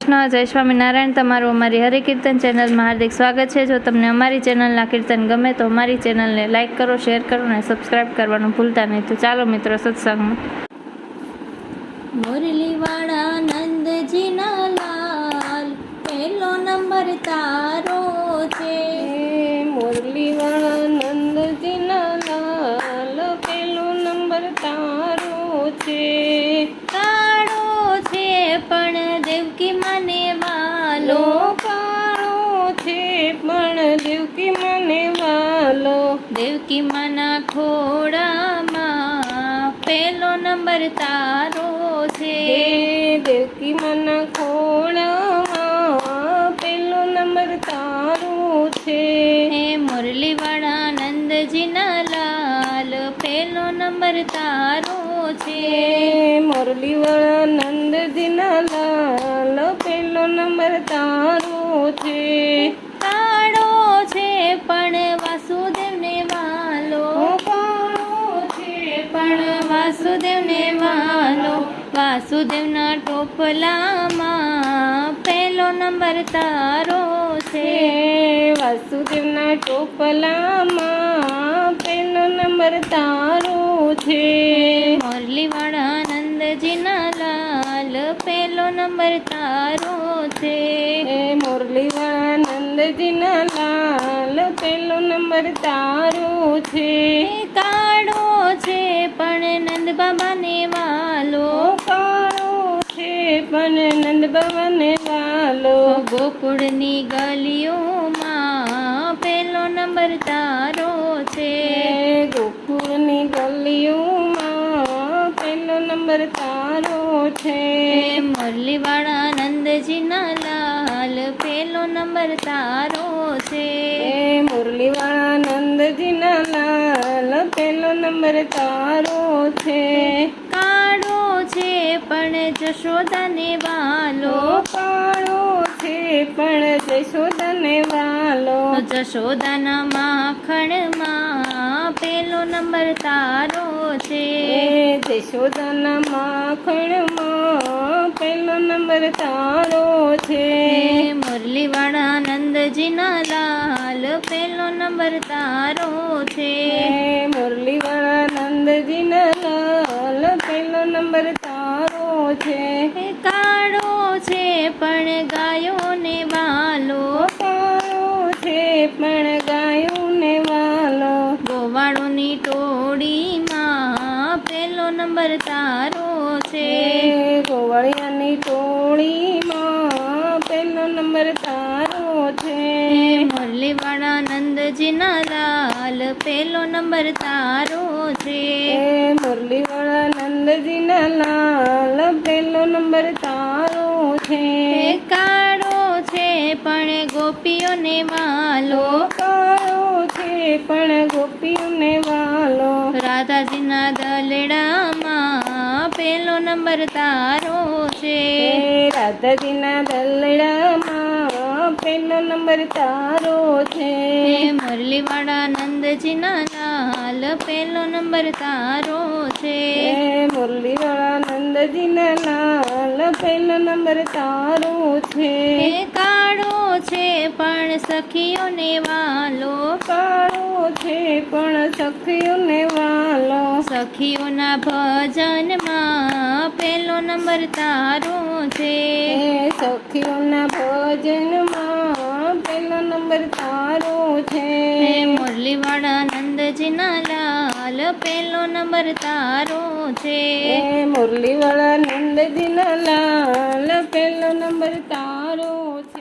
કૃષ્ણ, જય સ્વામિનારાયણ। તમારું અમારી હરિકીર્તન ચેનલમાં હાર્દિક સ્વાગત છે। જો તમને અમારી ચેનલના કીર્તન ગમે તો અમારી ચેનલને લાઇક કરો, શેર કરો અને સબસ્ક્રાઈબ કરવાનું ભૂલતા નહીં। તો ચાલો મિત્રો સત્સંગમાં। મુરલીવાળા નંદજીના લાલ, પહેલો નંબર તારો છે। મુરલીવાળા નંદજીના લાલ, પહેલો નંબર તારો છે। કાળો છે પણ દેવકી મને વાલો, કાળો છે પણ દેવકી મને વાલો। દેવકી માના ખોડામાં પહેલો નંબર તારો છે। દેવકી માના ખોળામાં પહેલો નંબર તારો છે। હે મુરલીવાળા નંદજીના લાલ, પહેલો નંબર તારો છે। મુરલીવાળા નંદજીના લાલ, પહેલો નંબર તારો છે। કાળો છે પણ વાસુદેવને વાલો, કાળો છે પણ વાસુદેવને વાલો। વાસુદેવના ટોપલામાં પહેલો નંબર તારો છે। વાસુદેવના ટોપલામાં પહેલો નંબર તારો છે। મુરલીવાળા નંદજીના લાલ, પહેલો નંબર તારો છે। મુરલીવાળા નંદજીના લાલ, પહેલો નંબર તારો છે। કાળો છે પણ નંદ બાબાને વાલો, કાળો છે પણ નંદ બાબાને વાલો। ગોકુળની ગલીઓમાં પહેલો નંબર તારો છે। ગોકુળની ગલીઓમાં પહેલો નંબર તારો છે। મુરલીવાળા નંદજીના લાલ, પહેલો નંબર તારો છે। મુરલીવાળા નંદજીના લાલ, પહેલો નંબર તારો છે। કાળો છે પણ જશોદાને વાલો, કાળો છે પણ જશોદાને વાલો। જશોદાના માખણમાં પહેલો નંબર તારો છે। જશોદાના માખણમાં પહેલો નંબર તારો છે। મુરલીવાળા નંદજીના લાલ, પહેલો નંબર તારો છે। મુરલીવાળા નંદજીના લાલ, પહેલો નંબર તારો છે। કાળો છે પણ ગાયોને વાલો, કાળો છે પણ ગાયોને વાલો। ગોવાળોની ટોળીમાં પહેલો નંબર તારો છે। ગોવાળિયાની ટોળીમાં પહેલો નંબર તારો છે। મુરલીવાળા નંદજીના લાલ, પહેલો નંબર તારો છે। મુરલીવાળા નંદજીના લાલ, પહેલો નંબર તારો છે। કાળો છે પણ ગોપીઓને વાલો, કાળો છે પણ ગોપીઓને વાલો। રાધાજીના દલડામાં પહેલો નંબર તારો છે। રાધાજીના દલડામાં પહેલો નંબર તારો છે। મુરલીવાળા નંદજીના લાલ, પહેલો નંબર તારો છે। મુરલીવાળા નંદજીના લાલ, પહેલો નંબર તારો છે। કાળો છે પણ સખીઓને વાલો, કાળો છે પણ સખીઓને વાલો। સખીઓના ભજનમાં પહેલો નંબર તારો છે। સખીઓના ભજનમાં પહેલો નંબર તારો છે। મુરલીવાળા નંદજીના લાલ, પહેલો નંબર તારો છે। મુરલીવાળા નંદજીના લાલ, પહેલો નંબર તારો છે।